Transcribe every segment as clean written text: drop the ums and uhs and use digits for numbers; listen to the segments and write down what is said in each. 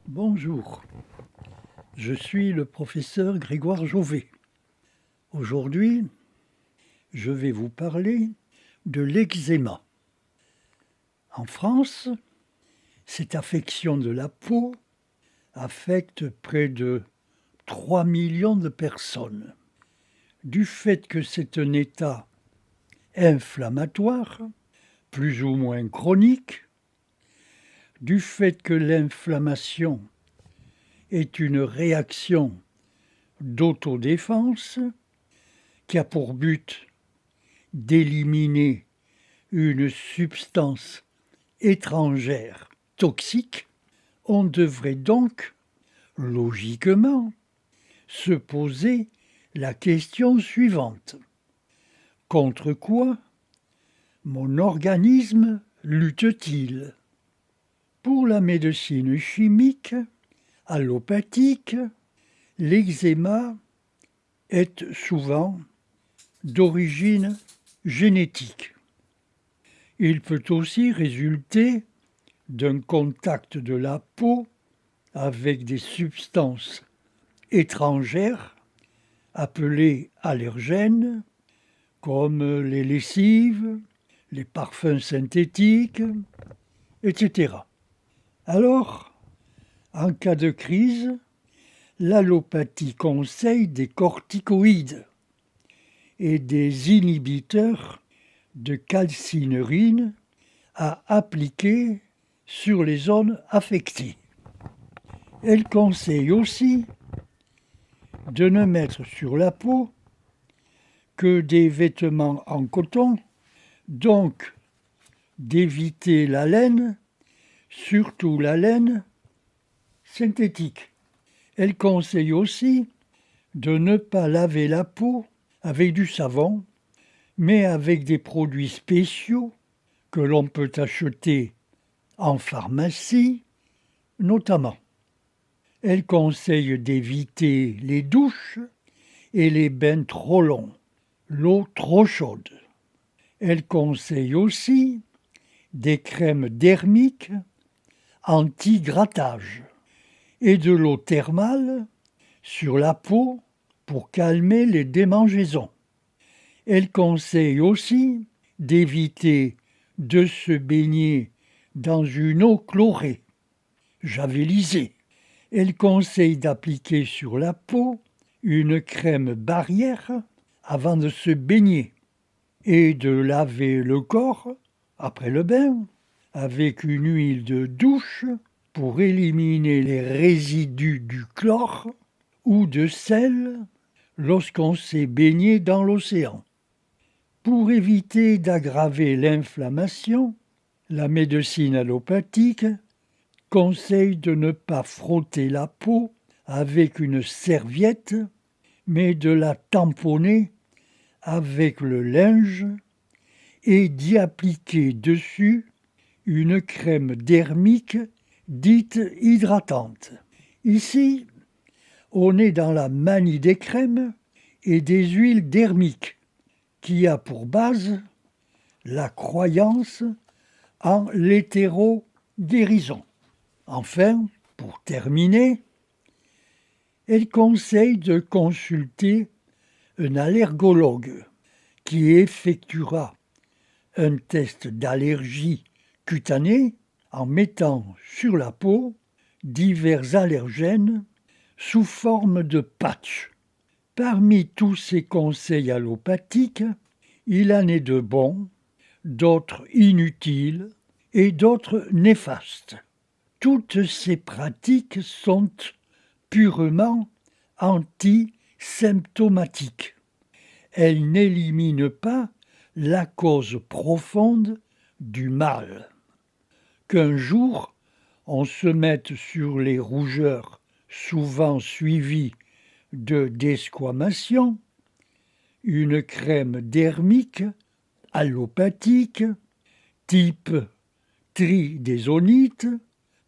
Bonjour, je suis le professeur Grégoire Jovet. Aujourd'hui, je vais vous parler de l'eczéma. En France, cette affection de la peau affecte près de 3 millions de personnes. Du fait que c'est un état inflammatoire, plus ou moins chronique, du fait que l'inflammation est une réaction d'autodéfense qui a pour but d'éliminer une substance étrangère toxique, on devrait donc, logiquement, se poser la question suivante. Contre quoi mon organisme lutte-t-il ? Pour la médecine chimique, allopathique, l'eczéma est souvent d'origine génétique. Il peut aussi résulter d'un contact de la peau avec des substances étrangères appelées allergènes, comme les lessives, les parfums synthétiques, etc. Alors, en cas de crise, l'allopathie conseille des corticoïdes et des inhibiteurs de calcinérine à appliquer sur les zones affectées. Elle conseille aussi de ne mettre sur la peau que des vêtements en coton, donc d'éviter la laine, surtout la laine synthétique. Elle conseille aussi de ne pas laver la peau avec du savon, mais avec des produits spéciaux que l'on peut acheter en pharmacie, notamment. Elle conseille d'éviter les douches et les bains trop longs, l'eau trop chaude. Elle conseille aussi des crèmes dermiques anti-grattage et de l'eau thermale sur la peau pour calmer les démangeaisons. Elle conseille aussi d'éviter de se baigner dans une eau chlorée, javelisée. Elle conseille d'appliquer sur la peau une crème barrière avant de se baigner et de laver le corps après le bain avec une huile de douche pour éliminer les résidus du chlore ou de sel lorsqu'on s'est baigné dans l'océan. Pour éviter d'aggraver l'inflammation, la médecine allopathique conseille de ne pas frotter la peau avec une serviette, mais de la tamponner avec le linge et d'y appliquer dessus une crème dermique dite hydratante. Ici, on est dans la manie des crèmes et des huiles dermiques, qui a pour base la croyance en l'hétéro-guérison. Enfin, pour terminer, elle conseille de consulter un allergologue qui effectuera un test d'allergie cutanée en mettant sur la peau divers allergènes sous forme de patch. Parmi tous ces conseils allopathiques, il en est de bons, d'autres inutiles et d'autres néfastes. Toutes ces pratiques sont purement antisymptomatiques. Elles n'éliminent pas la cause profonde du mal. Qu'un jour, on se mette sur les rougeurs souvent suivies de desquamation, une crème dermique allopathique type tridézonite,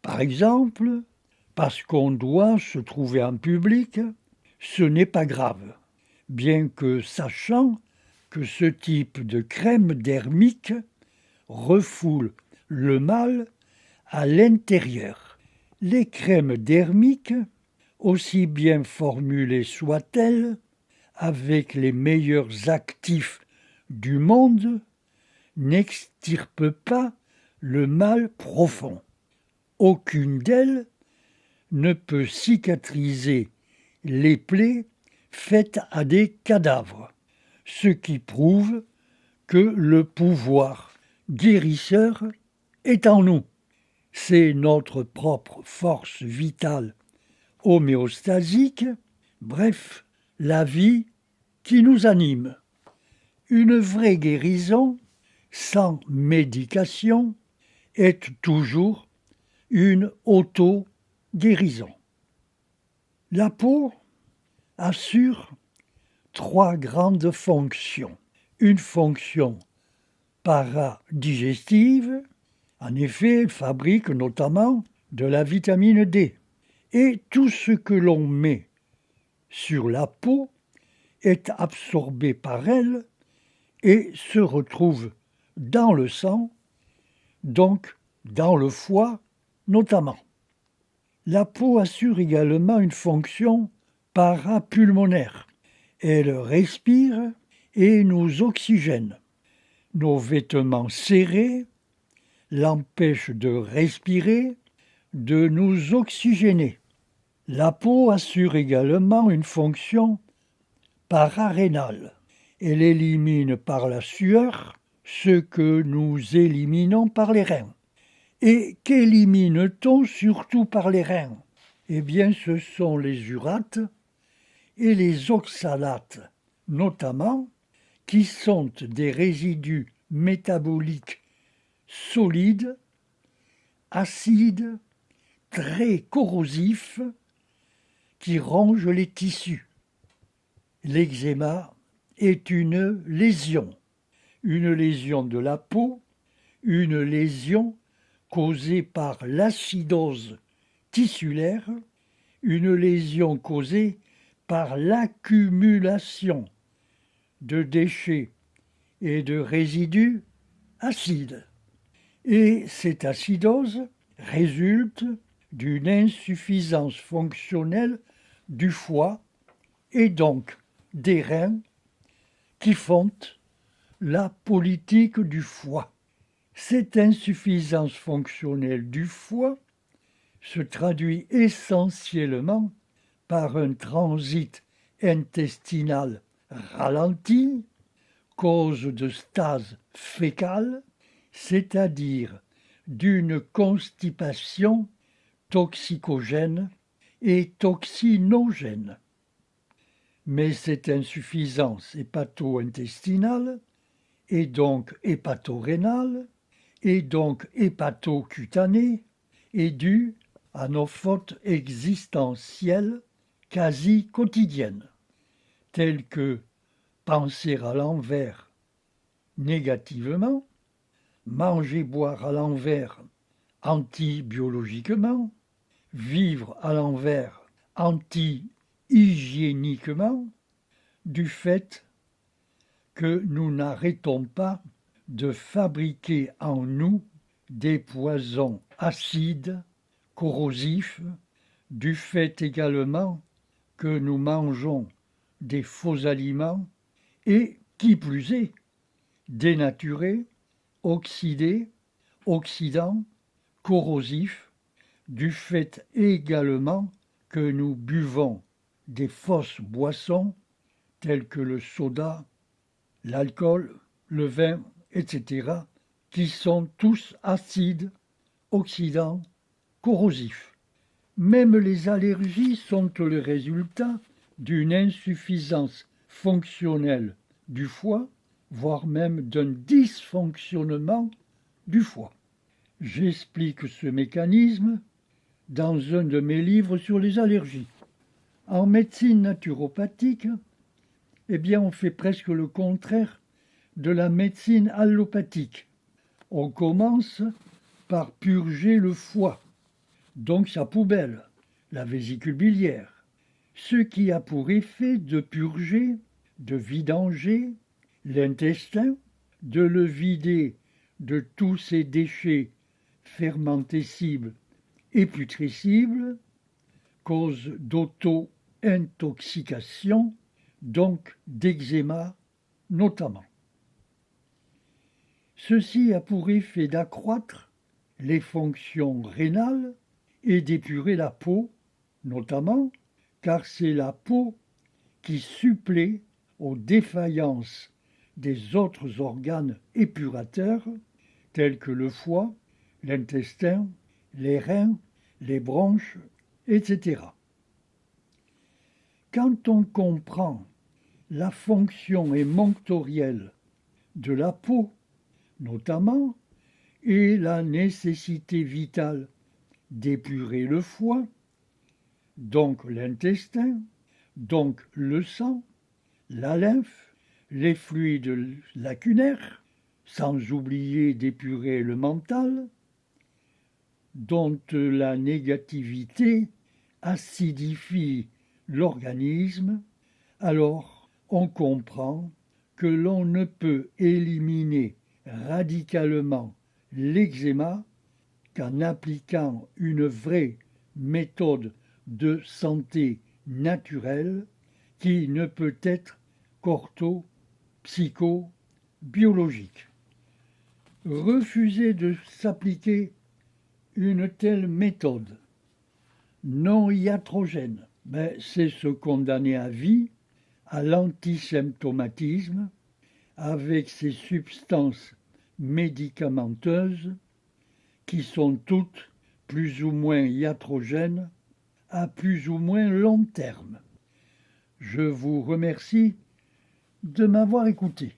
par exemple, parce qu'on doit se trouver en public, ce n'est pas grave, bien que sachant que ce type de crème dermique refoule le mal à l'intérieur. Les crèmes dermiques, aussi bien formulées soient-elles, avec les meilleurs actifs du monde, n'extirpent pas le mal profond. Aucune d'elles ne peut cicatriser les plaies faites à des cadavres, ce qui prouve que le pouvoir guérisseur est en nous. C'est notre propre force vitale homéostasique, bref, la vie qui nous anime. Une vraie guérison, sans médication, est toujours une auto-guérison. La peau assure 3 grandes fonctions. Une fonction paradigestive, en effet, elle fabrique notamment de la vitamine D. Et tout ce que l'on met sur la peau est absorbé par elle et se retrouve dans le sang, donc dans le foie notamment. La peau assure également une fonction parapulmonaire. Elle respire et nous oxygène. Nos vêtements serrés l'empêchent de respirer, de nous oxygéner. La peau assure également une fonction pararénale. Elle élimine par la sueur ce que nous éliminons par les reins. Et qu'élimine-t-on surtout par les reins? Eh bien, ce sont les urates et les oxalates, notamment, qui sont des résidus métaboliques solides, acides, très corrosifs, qui rongent les tissus. L'eczéma est une lésion de la peau, une lésion causée par l'acidose tissulaire, une lésion causée par l'accumulation de déchets et de résidus acides. Et cette acidose résulte d'une insuffisance fonctionnelle du foie et donc des reins qui font la politique du foie. Cette insuffisance fonctionnelle du foie se traduit essentiellement par un transit intestinal ralenti, cause de stase fécale, c'est-à-dire d'une constipation toxicogène et toxinogène. Mais cette insuffisance hépato-intestinale et donc hépato-rénale et donc hépatocutanée est due à nos fautes existentielles quasi quotidiennes, telles que penser à l'envers négativement, manger, boire à l'envers anti-biologiquement, vivre à l'envers anti-hygiéniquement, du fait que nous n'arrêtons pas de fabriquer en nous des poisons acides, corrosifs, du fait également que nous mangeons des faux aliments et, qui plus est, dénaturés, oxydés, oxydants, corrosifs, du fait également que nous buvons des fausses boissons telles que le soda, l'alcool, le vin, etc., qui sont tous acides, oxydants, corrosifs. Même les allergies sont le résultat d'une insuffisance fonctionnelle du foie, voire même d'un dysfonctionnement du foie. J'explique ce mécanisme dans un de mes livres sur les allergies. En médecine naturopathique, on fait presque le contraire de la médecine allopathique. On commence par purger le foie, donc sa poubelle, la vésicule biliaire, ce qui a pour effet de purger, de vidanger l'intestin, de le vider de tous ses déchets fermentescibles et putrescible, cause d'auto-intoxication, donc d'eczéma notamment. Ceci a pour effet d'accroître les fonctions rénales et d'épurer la peau, notamment car c'est la peau qui supplée aux défaillances des autres organes épurateurs tels que le foie, l'intestin, les reins, les bronches, etc. Quand on comprend la fonction émonctorielle de la peau, notamment, et la nécessité vitale d'épurer le foie, donc l'intestin, donc le sang, la lymphe, les fluides lacunaires, sans oublier d'épurer le mental, dont la négativité acidifie l'organisme, alors on comprend que l'on ne peut éliminer radicalement l'eczéma qu'en appliquant une vraie méthode de santé naturelle qui ne peut être qu'ortho-psycho-biologique. Refuser de s'appliquer une telle méthode non iatrogène, c'est se condamner à vie à l'antisymptomatisme avec ces substances médicamenteuses qui sont toutes plus ou moins iatrogènes à plus ou moins long terme. Je vous remercie de m'avoir écouté.